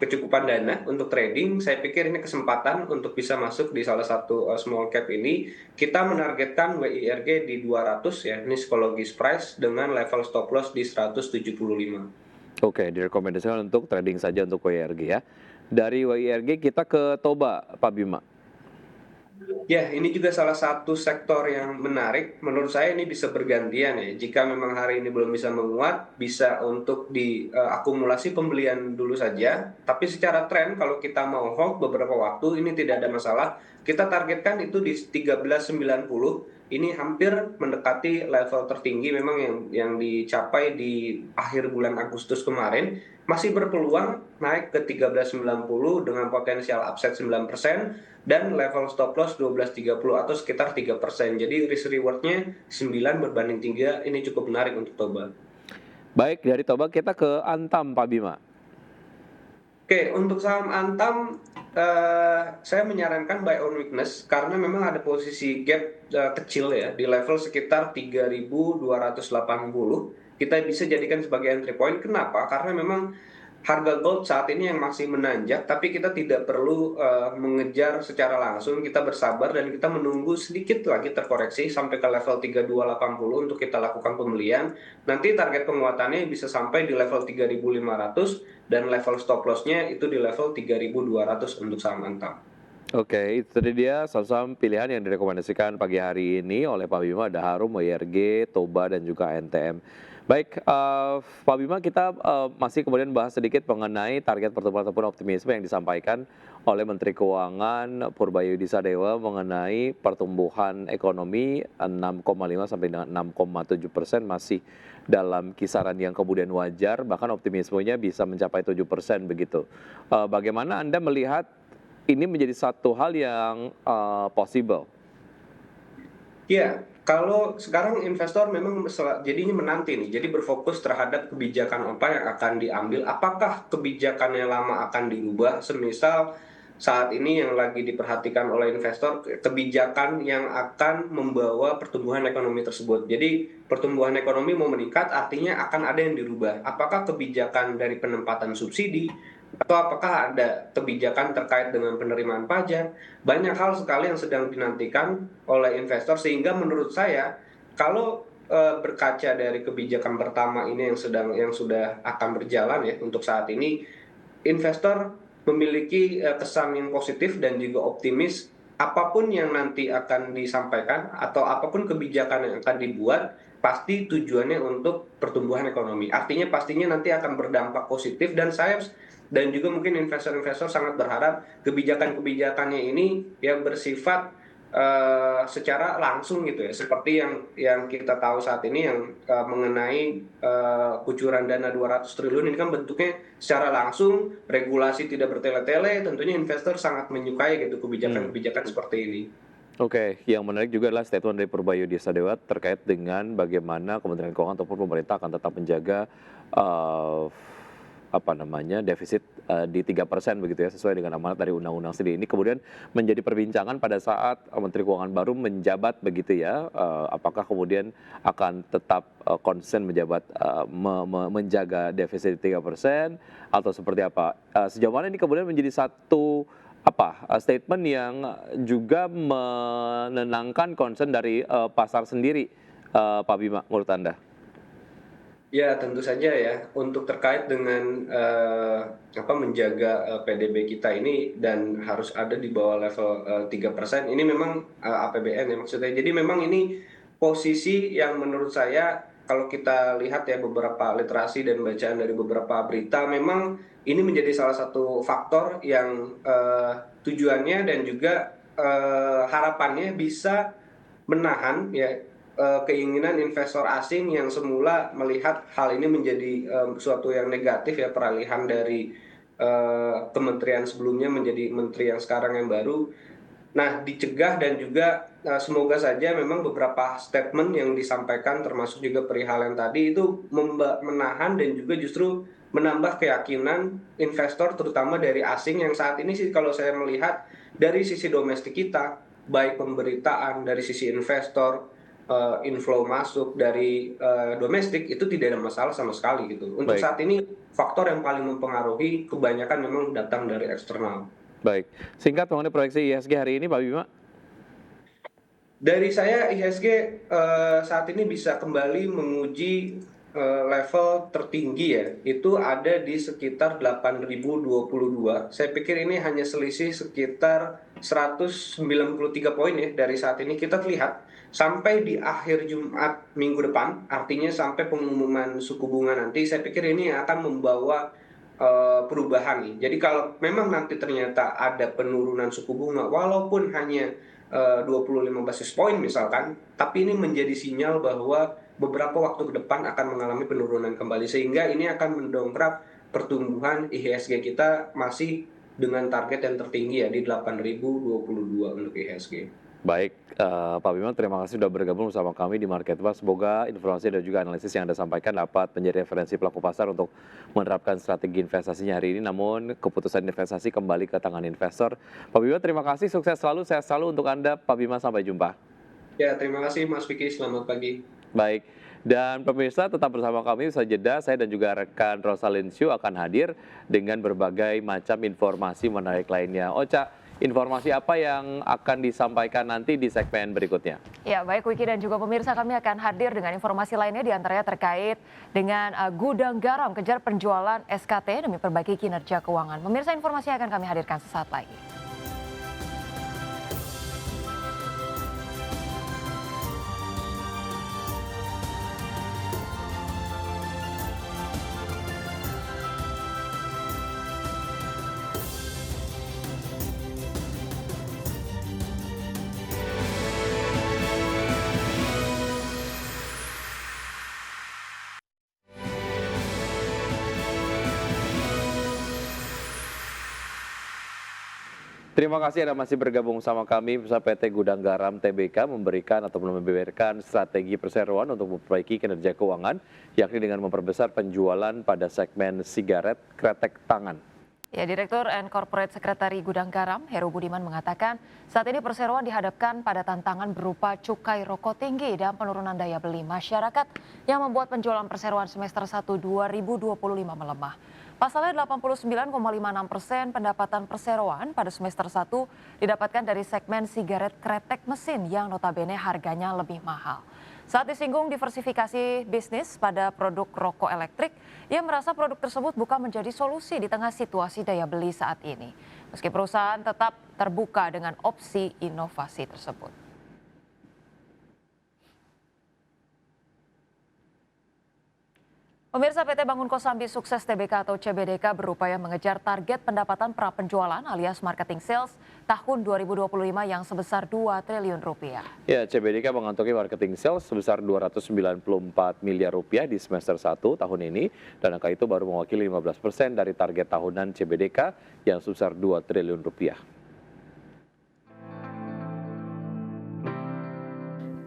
Speaker 5: kecukupan dana untuk trading. Saya pikir ini kesempatan untuk bisa masuk di salah satu small cap ini. Kita menargetkan WIRG di 200 ya, ini psikologis price dengan level stop loss di 175.
Speaker 1: Oke, direkomendasikan untuk trading saja untuk WIRG ya. Dari WIRG kita ke Toba, Pak Bima.
Speaker 5: Ya, ini juga salah satu sektor yang menarik. Menurut saya ini bisa bergantian ya. Jika memang hari ini belum bisa menguat, bisa untuk diakumulasi pembelian dulu saja. Tapi secara tren, kalau kita mau hold beberapa waktu, ini tidak ada masalah. Kita targetkan itu di 13.90. Ini hampir mendekati level tertinggi memang yang dicapai di akhir bulan Agustus kemarin. Masih berpeluang naik ke 13.90 dengan potensial upside 9%. Dan level stop loss 12.30 atau sekitar 3%. Jadi risk rewardnya 9 berbanding 3, ini cukup menarik untuk Toba.
Speaker 1: Baik, dari Toba kita ke Antam, Pak Bima.
Speaker 5: Oke, untuk saham Antam Saya menyarankan buy on weakness karena memang ada posisi gap kecil ya di level sekitar 3.280. Kita bisa jadikan sebagai entry point. Kenapa? Karena memang harga gold saat ini yang masih menanjak, tapi kita tidak perlu mengejar secara langsung. Kita bersabar dan kita menunggu sedikit lagi terkoreksi sampai ke level 3280 untuk kita lakukan pembelian. Nanti target penguatannya bisa sampai di level 3.500 dan level stop loss-nya itu di level 3.200 untuk saham Antam.
Speaker 1: Oke, itu tadi dia saham-saham pilihan yang direkomendasikan pagi hari ini oleh Pak Bima, ada Harum, YRG, Toba, dan juga NTM. Baik, Pak Bima, kita masih kemudian bahas sedikit mengenai target pertumbuhan ataupun optimisme yang disampaikan oleh Menteri Keuangan Purbayudisa Dewa mengenai pertumbuhan ekonomi 6,5 sampai dengan 6,7% masih dalam kisaran yang kemudian wajar, bahkan optimismenya bisa mencapai 7% begitu. Bagaimana Anda melihat ini menjadi satu hal yang possible?
Speaker 5: Iya, kalau sekarang investor memang jadinya menanti nih, jadi berfokus terhadap kebijakan apa yang akan diambil, apakah kebijakan yang lama akan dirubah, semisal saat ini yang lagi diperhatikan oleh investor, kebijakan yang akan membawa pertumbuhan ekonomi tersebut. Jadi pertumbuhan ekonomi mau meningkat, artinya akan ada yang dirubah. Apakah kebijakan dari penempatan subsidi, atau apakah ada kebijakan terkait dengan penerimaan pajak. Banyak hal sekali yang sedang dinantikan oleh investor, sehingga menurut saya kalau berkaca dari kebijakan pertama ini yang sudah akan berjalan ya untuk saat ini, investor memiliki kesan yang positif dan juga optimis. Apapun yang nanti akan disampaikan atau apapun kebijakan yang akan dibuat, pasti tujuannya untuk pertumbuhan ekonomi. Artinya pastinya nanti akan berdampak positif, dan juga mungkin investor-investor sangat berharap kebijakan-kebijakannya ini yang bersifat secara langsung gitu ya, seperti yang kita tahu saat ini yang mengenai kucuran dana 200 triliun ini kan bentuknya secara langsung, regulasi tidak bertele-tele, tentunya investor sangat menyukai gitu kebijakan-kebijakan seperti ini.
Speaker 1: Oke, yang menarik juga adalah statement dari Purbayudisa Dewa terkait dengan bagaimana Kementerian Keuangan ataupun pemerintah akan tetap menjaga defisit di 3% begitu ya, sesuai dengan amanat dari undang-undang sendiri. Ini kemudian menjadi perbincangan pada saat Menteri Keuangan baru menjabat begitu ya, apakah kemudian akan tetap konsen menjabat menjaga defisit di 3% atau seperti apa. Sejauh mana ini kemudian menjadi satu statement yang juga menenangkan concern dari pasar sendiri, Pak Bima, menurut Anda?
Speaker 5: Ya, tentu saja ya. Untuk terkait dengan menjaga PDB kita ini dan harus ada di bawah level 3%, ini memang APBN ya maksudnya. Jadi memang ini posisi yang menurut saya kalau kita lihat ya beberapa literasi dan bacaan dari beberapa berita, memang ini menjadi salah satu faktor yang tujuannya dan juga harapannya bisa menahan ya keinginan investor asing yang semula melihat hal ini menjadi suatu yang negatif ya, peralihan dari kementerian sebelumnya menjadi menteri yang sekarang yang baru. Nah, dicegah dan juga semoga saja memang beberapa statement yang disampaikan termasuk juga perihal yang tadi itu menahan dan juga justru menambah keyakinan investor terutama dari asing yang saat ini sih kalau saya melihat dari sisi domestik kita, baik pemberitaan dari sisi investor, inflow masuk dari domestik itu tidak ada masalah sama sekali gitu. Untuk
Speaker 1: Baik.
Speaker 5: saat ini faktor yang paling mempengaruhi kebanyakan memang datang dari eksternal.
Speaker 1: Baik, singkat mengenai proyeksi IHSG hari ini, Pak Bima.
Speaker 5: Dari saya IHSG saat ini bisa kembali menguji level tertinggi ya, itu ada di sekitar 8.022. Saya pikir ini hanya selisih sekitar 193 poin ya dari saat ini. Kita lihat sampai di akhir Jumat minggu depan, artinya sampai pengumuman suku bunga nanti, saya pikir ini akan membawa perubahan nih. Jadi kalau memang nanti ternyata ada penurunan suku bunga, walaupun hanya 25 basis poin misalkan, tapi ini menjadi sinyal bahwa beberapa waktu ke depan akan mengalami penurunan kembali, sehingga ini akan mendongkrak pertumbuhan IHSG kita masih dengan target yang tertinggi ya di 8.022 untuk IHSG.
Speaker 1: Baik, Pak Bima, terima kasih sudah bergabung bersama kami di Marketplace. Semoga informasi dan juga analisis yang Anda sampaikan dapat menjadi referensi pelaku pasar untuk menerapkan strategi investasinya hari ini. Namun keputusan investasi kembali ke tangan investor. Pak Bima, terima kasih, sukses selalu, sehat selalu untuk Anda. Pak Bima, sampai jumpa.
Speaker 5: Ya, terima kasih Mas Vicky, selamat pagi.
Speaker 1: Baik, dan pemirsa tetap bersama kami, usai jeda saya dan juga rekan Rosalin Syu akan hadir dengan berbagai macam informasi menarik lainnya. Ocha, informasi apa yang akan disampaikan nanti di segmen berikutnya?
Speaker 2: Ya, baik Wiki dan juga pemirsa, kami akan hadir dengan informasi lainnya diantaranya terkait dengan gudang garam kejar penjualan SKT demi perbaiki kinerja keuangan. Pemirsa, informasi akan kami hadirkan sesaat lagi.
Speaker 1: Terima kasih Anda masih bergabung sama kami. PT Gudang Garam TBK memberikan atau membeberkan strategi perseroan untuk memperbaiki kinerja keuangan, yakni dengan memperbesar penjualan pada segmen sigaret kretek tangan.
Speaker 2: Ya, Direktur and Corporate Secretary Gudang Garam, Heru Budiman mengatakan saat ini perseroan dihadapkan pada tantangan berupa cukai rokok tinggi dan penurunan daya beli masyarakat yang membuat penjualan perseroan semester 1 2025 melemah. Pasalnya 89,56% pendapatan perseroan pada semester 1 didapatkan dari segmen sigaret kretek mesin yang notabene harganya lebih mahal. Saat disinggung diversifikasi bisnis pada produk rokok elektrik, ia merasa produk tersebut bukan menjadi solusi di tengah situasi daya beli saat ini. Meski perusahaan tetap terbuka dengan opsi inovasi tersebut. Pemirsa, PT Bangun Kosambi Sukses Tbk atau CBDK berupaya mengejar target pendapatan pra-penjualan alias marketing sales tahun 2025 yang sebesar 2 triliun rupiah.
Speaker 1: Ya, CBDK mengantongi marketing sales sebesar 294 miliar rupiah di semester 1 tahun ini, dan angka itu baru mewakili 15% dari target tahunan CBDK yang sebesar 2 triliun rupiah.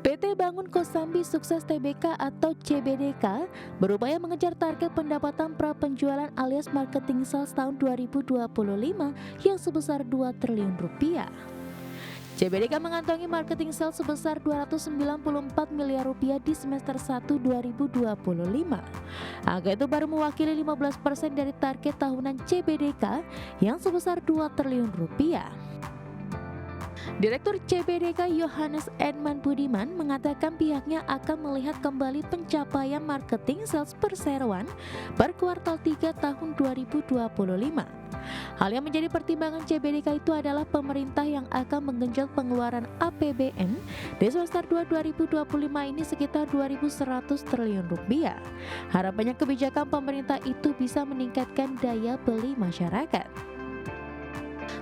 Speaker 3: PT Bangun Kosambi Sukses Tbk atau CBDK berupaya mengejar target pendapatan pra-penjualan alias marketing sales tahun 2025 yang sebesar 2 triliun rupiah. CBDK mengantongi marketing sales sebesar 294 miliar rupiah di semester 1 2025. Angka itu baru mewakili 15% dari target tahunan CBDK yang sebesar 2 triliun rupiah. Direktur CBDK Yohanes Edman Budiman mengatakan pihaknya akan melihat kembali pencapaian marketing sales perseroan per kuartal 3 tahun 2025. Hal yang menjadi pertimbangan CBDK itu adalah pemerintah yang akan menggenjot pengeluaran APBN di semester 2 2025 ini sekitar 2.100 triliun rupiah. Harapannya kebijakan pemerintah itu bisa meningkatkan daya beli masyarakat.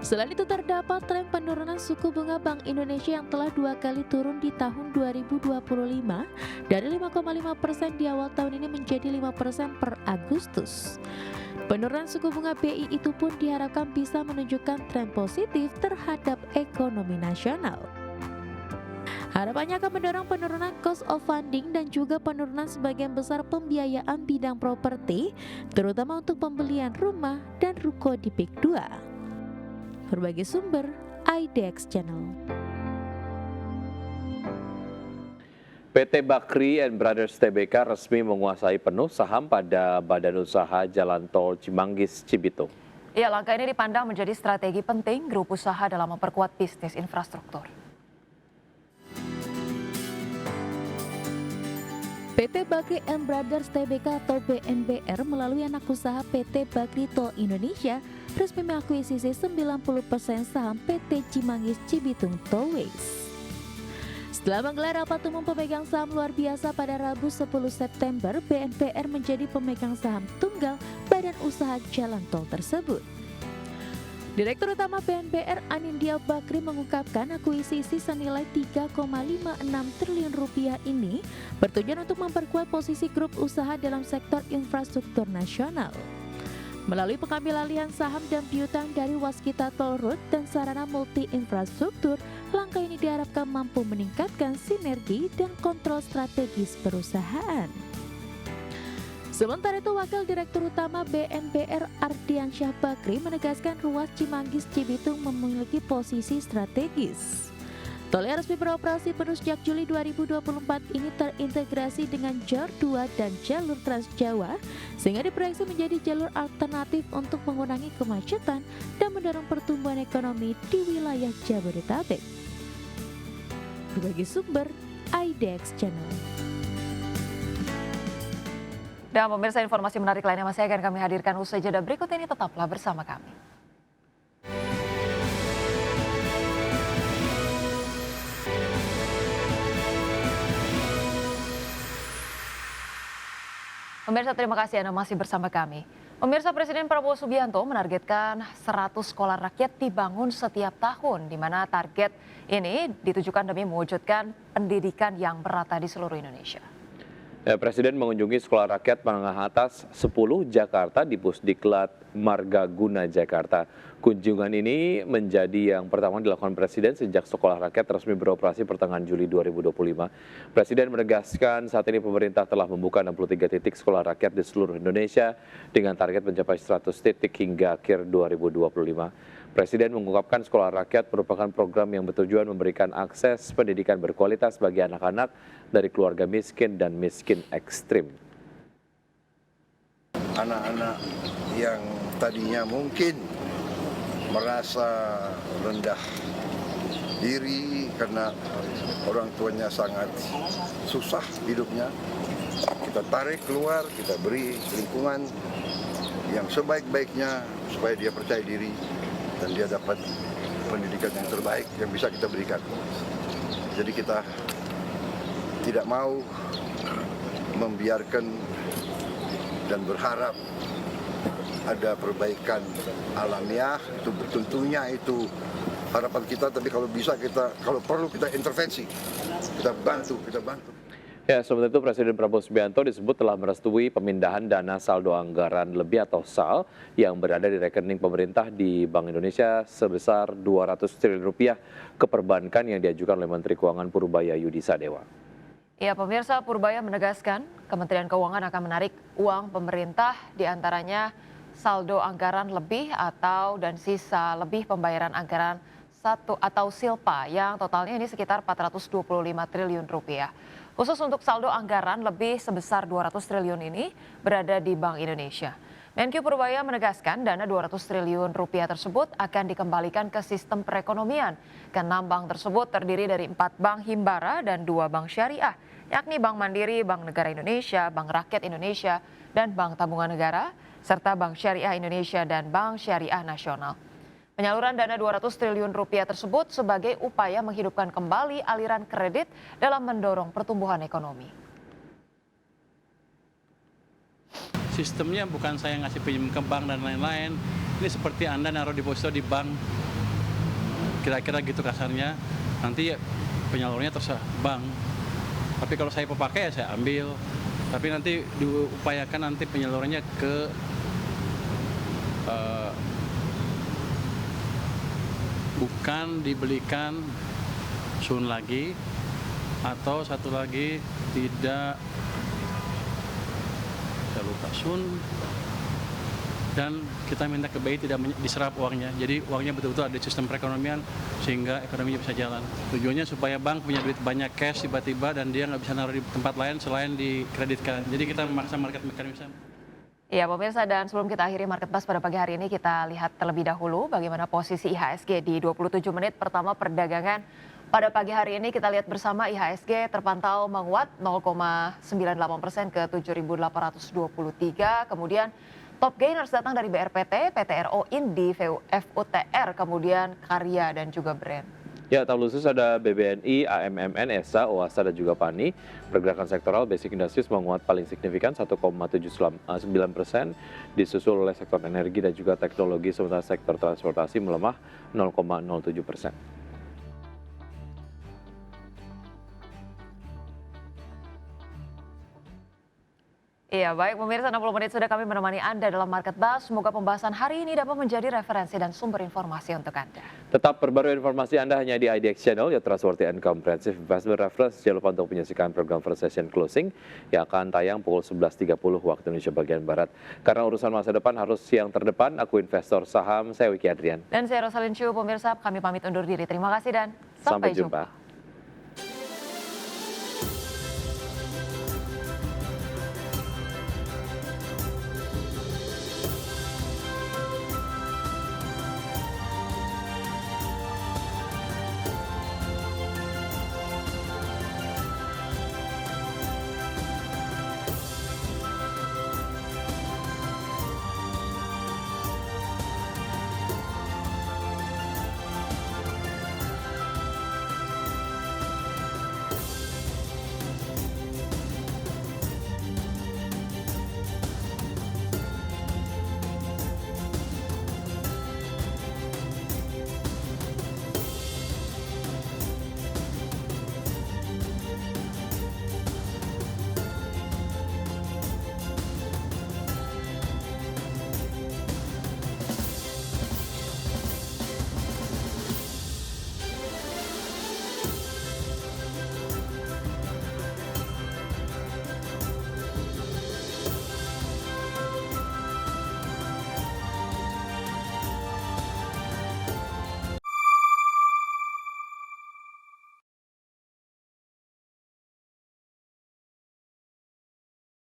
Speaker 3: Selain itu terdapat tren penurunan suku bunga Bank Indonesia yang telah 2 kali turun di tahun 2025 dari 5,5% di awal tahun ini menjadi 5% per Agustus. Penurunan suku bunga BI itu pun diharapkan bisa menunjukkan tren positif terhadap ekonomi nasional. Harapannya akan mendorong penurunan cost of funding dan juga penurunan sebagian besar pembiayaan bidang properti, terutama untuk pembelian rumah dan ruko di PIK 2. Berbagai sumber, IDX Channel.
Speaker 1: PT Bakri and Brothers Tbk resmi menguasai penuh saham pada Badan Usaha Jalan Tol Cimanggis Cibitung.
Speaker 2: Ya, langkah ini dipandang menjadi strategi penting grup usaha dalam memperkuat bisnis infrastruktur.
Speaker 3: PT Bakri and Brothers Tbk atau BNBR melalui anak usaha PT Bakri Tol Indonesia resmi mengakuisisi 90% saham PT Cimanggis Cibitung Tollways. Setelah menggelar rapat umum pemegang saham luar biasa pada Rabu 10 September, BNBR menjadi pemegang saham tunggal badan usaha jalan tol tersebut. Direktur Utama BNBR Anindya Bakri mengungkapkan akuisisi senilai 3,56 triliun rupiah ini bertujuan untuk memperkuat posisi grup usaha dalam sektor infrastruktur nasional. Melalui pengambil alihan saham dan piutang dari Waskita Toll Road dan sarana multi infrastruktur, langkah ini diharapkan mampu meningkatkan sinergi dan kontrol strategis perusahaan. Sementara itu, Wakil Direktur Utama BNBR Ardiansyah Bakri menegaskan ruas Cimanggis Cibitung memiliki posisi strategis. Tol yang resmi beroperasi penuh sejak Juli 2024 ini terintegrasi dengan JOR 2 dan jalur Trans Jawa, sehingga diproyeksi menjadi jalur alternatif untuk mengurangi kemacetan dan mendorong pertumbuhan ekonomi di wilayah Jabodetabek. Berbagi sumber, IDX Channel.
Speaker 2: Dan pemirsa, informasi menarik lainnya masih akan kami hadirkan usai jeda berikut ini, tetaplah bersama kami. Pemirsa, terima kasih Anda masih bersama kami. Pemirsa, Presiden Prabowo Subianto menargetkan 100 sekolah rakyat dibangun setiap tahun, di mana target ini ditujukan demi mewujudkan pendidikan yang merata di seluruh Indonesia.
Speaker 1: Ya, Presiden mengunjungi sekolah rakyat menengah atas 10 Jakarta di Pusdiklat Margaguna, Jakarta. Kunjungan ini menjadi yang pertama dilakukan Presiden sejak sekolah rakyat resmi beroperasi pertengahan Juli 2025. Presiden menegaskan saat ini pemerintah telah membuka 63 titik sekolah rakyat di seluruh Indonesia dengan target mencapai 100 titik hingga akhir 2025. Presiden mengungkapkan sekolah rakyat merupakan program yang bertujuan memberikan akses pendidikan berkualitas bagi anak-anak dari keluarga miskin dan miskin ekstrim.
Speaker 6: Anak-anak yang tadinya mungkin merasa rendah diri karena orang tuanya sangat susah hidupnya, kita tarik keluar, kita beri lingkungan yang sebaik-baiknya supaya dia percaya diri dan dia dapat pendidikan yang terbaik yang bisa kita berikan. Jadi kita tidak mau membiarkan dan berharap ada perbaikan alamiah, itu tentunya itu harapan kita, tapi kalau bisa kalau perlu kita intervensi, kita bantu.
Speaker 1: Ya, sementara itu Presiden Prabowo Subianto disebut telah merestui pemindahan dana saldo anggaran lebih atau SAL yang berada di rekening pemerintah di Bank Indonesia sebesar 200 triliun rupiah ke perbankan yang diajukan oleh Menteri Keuangan Purbaya Yudisadewa.
Speaker 2: Ya, pemirsa, Purbaya menegaskan Kementerian Keuangan akan menarik uang pemerintah diantaranya saldo anggaran lebih dan sisa lebih pembayaran anggaran atau silpa yang totalnya ini sekitar 425 triliun rupiah. Khusus untuk saldo anggaran lebih sebesar 200 triliun ini berada di Bank Indonesia. Menkyu Purbaya menegaskan dana 200 triliun rupiah tersebut akan dikembalikan ke sistem perekonomian. Ke-6 bank tersebut terdiri dari 4 bank himbara dan 2 bank syariah, yakni Bank Mandiri, Bank Negara Indonesia, Bank Rakyat Indonesia, dan Bank Tabungan Negara, serta Bank Syariah Indonesia dan Bank Syariah Nasional. Penyaluran dana 200 triliun rupiah tersebut sebagai upaya menghidupkan kembali aliran kredit dalam mendorong pertumbuhan ekonomi.
Speaker 7: Sistemnya bukan saya ngasih pinjam ke bank dan lain-lain. Ini seperti Anda naruh deposito di bank, kira-kira gitu kasarnya. Nanti penyalurnya terserah bank. Tapi kalau saya pakai ya saya ambil. Tapi nanti diupayakan nanti penyalurannya ke bukan dibelikan sun lagi, atau satu lagi tidak, saya lupa, sun, dan kita minta ke BI tidak diserap uangnya. Jadi uangnya betul-betul ada sistem perekonomian sehingga ekonominya bisa jalan. Tujuannya supaya bank punya duit banyak cash tiba-tiba dan dia nggak bisa naruh di tempat lain selain dikreditkan. Jadi kita memaksa market mechanism.
Speaker 2: Ya, pemirsa, dan sebelum kita akhiri Market Plus pada pagi hari ini, kita lihat terlebih dahulu bagaimana posisi IHSG di 27 menit pertama perdagangan. Pada pagi hari ini kita lihat bersama IHSG terpantau menguat 0,98% ke 7.823. Kemudian top gainers datang dari BRPT, PTRO Indi, FUTR, kemudian Karya dan juga Brand.
Speaker 1: Ya, tahun khusus ada BBNI, AMMN, ESA, OASA, dan juga PANI. Pergerakan sektoral Basic Industries menguat paling signifikan 1,79%, disusul oleh sektor energi dan juga teknologi, sementara sektor transportasi melemah 0,07%.
Speaker 2: Iya, baik pemirsa, 60 menit sudah kami menemani Anda dalam Market Buzz. Semoga pembahasan hari ini dapat menjadi referensi dan sumber informasi untuk Anda.
Speaker 1: Tetap perbarui informasi Anda hanya di IDX Channel, ya trustworthy and comprehensive investment reference. Jangan lupa untuk menyaksikan program First Session Closing yang akan tayang pukul 11.30 waktu Indonesia bagian Barat. Karena urusan masa depan harus yang terdepan, aku investor saham, saya Wiki Adrian.
Speaker 2: Dan saya Rosalyn Chu, pemirsa, kami pamit undur diri. Terima kasih dan sampai jumpa.